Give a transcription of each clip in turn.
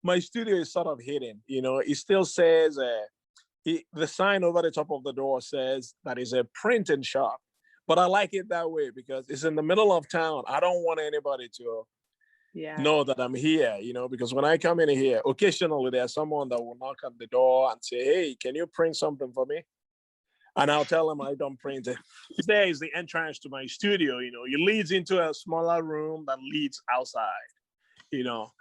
my studio is sort of hidden. You know, it still says, the sign over the top of the door says that it's a printing shop. But I like it that way because it's in the middle of town. I don't want anybody to know that I'm here, you know, because when I come in here, occasionally there's someone that will knock on the door and say, hey, can you print something for me? And I'll tell them I don't print it. There is the entrance to my studio, you know. It leads into a smaller room that leads outside, you know.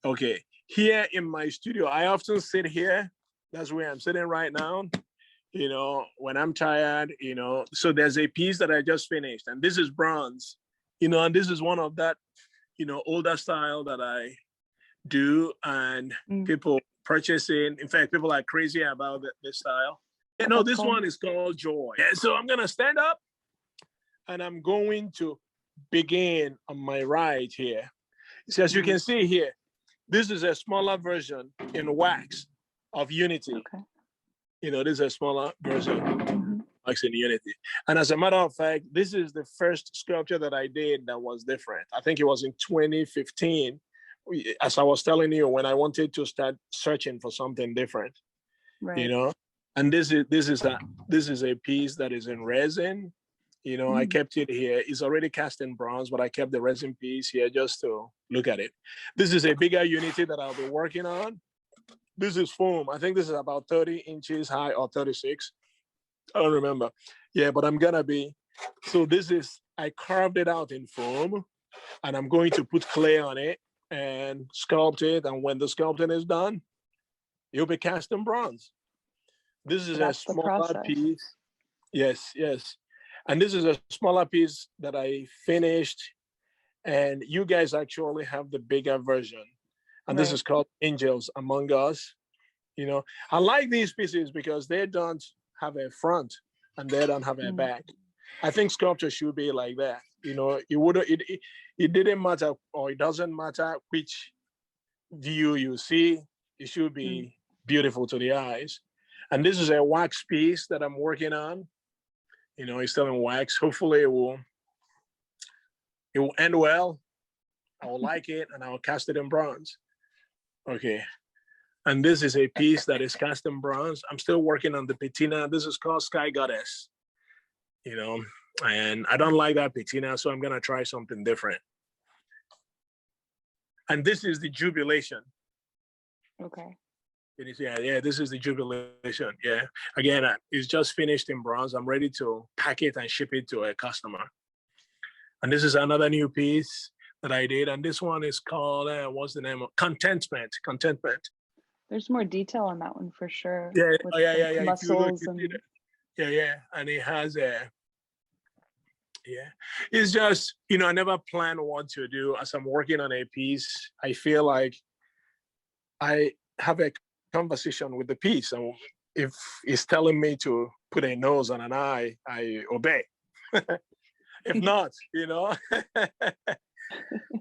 Okay, here in my studio, I often sit here. That's where I'm sitting right now, you know, when I'm tired, you know. So there's a piece that I just finished, and this is bronze, you know, and this is one of that, you know, older style that I do, and people purchasing. In fact, people are crazy about this style. You know, this one is called Joy. Yeah, so I'm gonna stand up and I'm going to begin on my right here. So as you can see here, this is a smaller version in wax of Unity. Okay. You know, this is a smaller version wax in Unity. And as a matter of fact, this is the first sculpture that I did that was different. I think it was in 2015, as I was telling you, when I wanted to start searching for something different, you know. And this is a piece that is in resin. You know, I kept it here. It's already cast in bronze, but I kept the resin piece here just to look at it. This is a bigger Unity that I'll be working on. This is foam. I think this is about 30 inches high or 36. I don't remember. Yeah, but I'm gonna be. So this is, I carved it out in foam, and I'm going to put clay on it and sculpt it. And when the sculpting is done, it'll be cast in bronze. This is a smaller piece. Yes, yes. And this is a smaller piece that I finished. And you guys actually have the bigger version. And this is called Angels Among Us. You know, I like these pieces because they don't have a front and they don't have a back. I think sculpture should be like that. You know, it didn't matter, or it doesn't matter which view you see. It should be beautiful to the eyes. And this is a wax piece that I'm working on. You know, it's still in wax. Hopefully it will end well. I will like it, and I will cast it in bronze. Okay. And this is a piece that is cast in bronze. I'm still working on the patina. This is called Sky Goddess. You know, and I don't like that patina, so I'm gonna try something different. And this is the Jubilation. Okay. Yeah, this is the Jubilation. Yeah, again, it's just finished in bronze. I'm ready to pack it and ship it to a customer. And this is another new piece that I did. And this one is called, what's the name of Contentment. There's more detail on that one for sure. Yeah, yeah. Muscles yeah. And it has it's just, you know, I never planned what to do. As I'm working on a piece, I feel like I have a conversation with the piece, and if it's telling me to put a nose on an eye, I obey. If not, you know.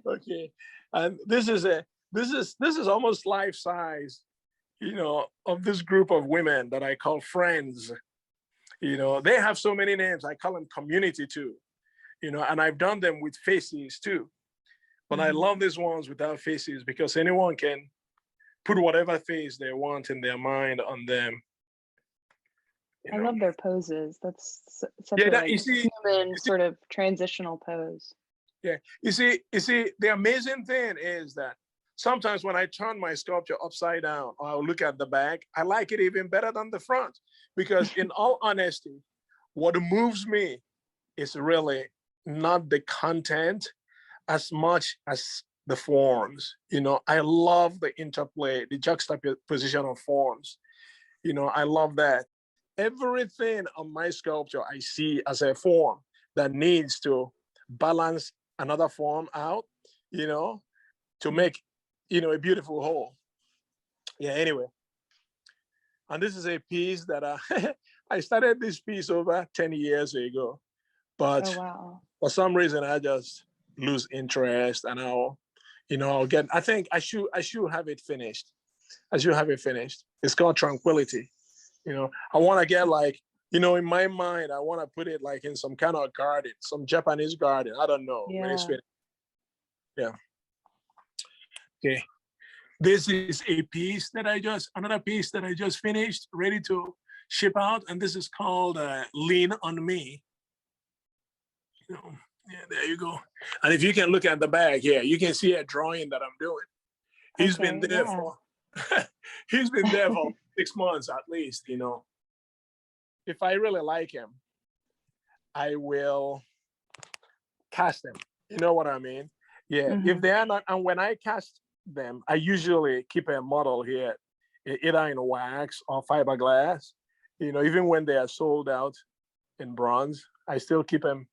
Okay, and this is almost life size, you know, of this group of women that I call friends. You know, they have so many names. I call them community too, you know, and I've done them with faces too. But I love these ones without faces because anyone can put whatever face they want in their mind on them. I love their poses. That's such a human sort of transitional pose. Yeah, you see, the amazing thing is that sometimes when I turn my sculpture upside down, or I'll look at the back, I like it even better than the front. Because in all honesty, what moves me is really not the content as much as the forms. You know, I love the interplay, the juxtaposition of forms. You know, I love that. Everything on my sculpture I see as a form that needs to balance another form out, you know, to make, you know, a beautiful whole. Yeah, anyway. And this is a piece that I started this piece over 10 years ago, but for some reason I just lose interest, and I think I should have it finished. It's called Tranquility. You know, I want to get like, you know, in my mind, I want to put it like in some kind of garden, some Japanese garden. I don't know. Yeah. When it's finished. Yeah. Okay. This is another piece that I just finished, ready to ship out. And this is called Lean on Me. Yeah, there you go. And if you can look at the back here, you can see a drawing that I'm doing. He's been there for he's been there for 6 months at least. If I really like him, I will cast them. You know what I mean? Yeah. Mm-hmm. If they are not, and when I cast them, I usually keep a model here, either in wax or fiberglass. Even when they are sold out in bronze, I still keep them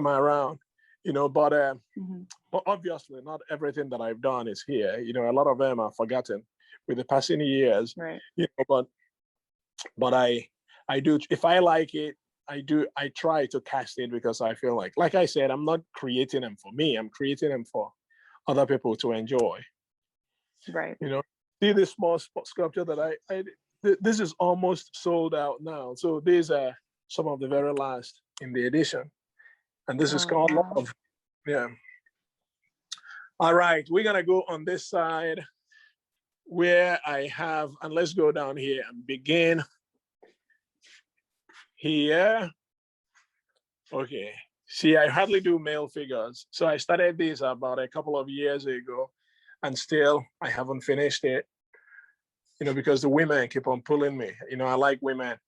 around. But obviously not everything that I've done is here. A lot of them are forgotten with the passing years. Right. But I do, if I like it, I try to cast it because I feel like I said, I'm not creating them for me. I'm creating them for other people to enjoy. Right. See this small sculpture that this is almost sold out now. So these are some of the very last in the edition. And this is called Love. Yeah. All right, we're gonna go on this side where I have, and let's go down here and begin here. Okay, see, I hardly do male figures. So I started this about a couple of years ago, and still I haven't finished it, because the women keep on pulling me. I like women.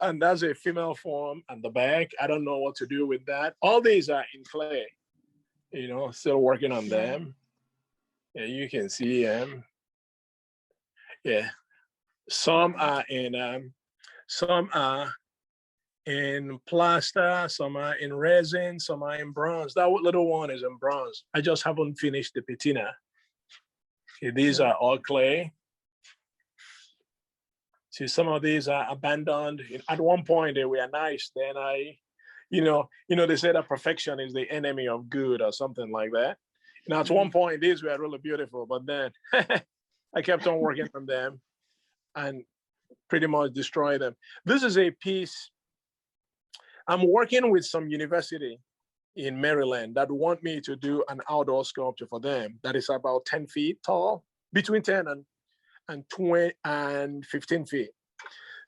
And that's a female form at the back. I don't know what to do with that. All these are in clay, still working on them. Yeah, you can see them. Yeah, some are in plaster, some are in resin, some are in bronze. That little one is in bronze. I just haven't finished the patina. Okay, these are all clay. See, some of these are abandoned. At one point, they were nice. Then they say that perfection is the enemy of good or something like that. At one point, these were really beautiful, but then I kept on working on them and pretty much destroyed them. This is a piece. I'm working with some university in Maryland that want me to do an outdoor sculpture for them that is about 10 feet tall, between 10 and 20 and 15 feet.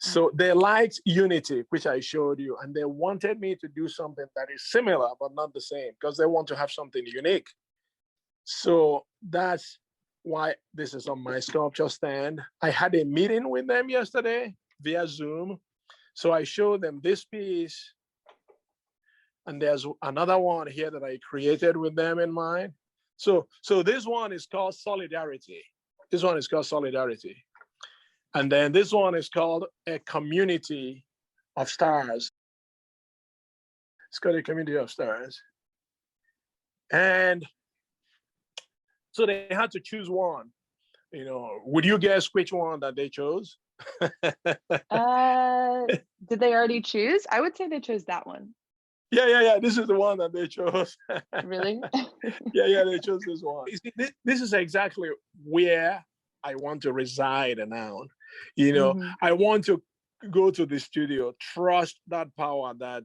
So they liked Unity, which I showed you, and they wanted me to do something that is similar, but not the same, because they want to have something unique. So that's why this is on my sculpture stand. I had a meeting with them yesterday via Zoom. So I showed them this piece, and there's another one here that I created with them in mind. So this one is called Solidarity. This one is called Solidarity. And then this one is called A Community of Stars. It's called A Community of Stars. And so they had to choose one. Would you guess which one that they chose? Did they already choose? I would say they chose that one. Yeah. This is the one that they chose. Really? Yeah, they chose this one. You see, this is exactly where I want to reside now. I want to go to the studio, trust that power that,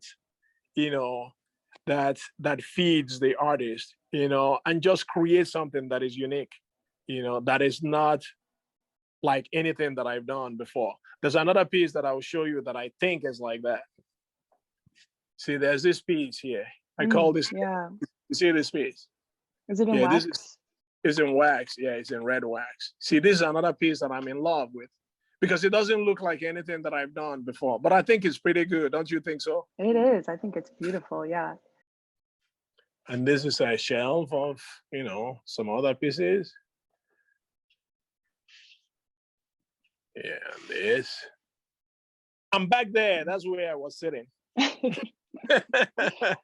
that feeds the artist, and just create something that is unique, that is not like anything that I've done before. There's another piece that I will show you that I think is like that. See, there's this piece here. I call this. Yeah. You see this piece? Is it in wax? It's in wax. Yeah, it's in red wax. See, this is another piece that I'm in love with because it doesn't look like anything that I've done before, but I think it's pretty good. Don't you think so? It is. I think it's beautiful. Yeah. And this is a shelf of, some other pieces. Yeah, this. I'm back there. That's where I was sitting.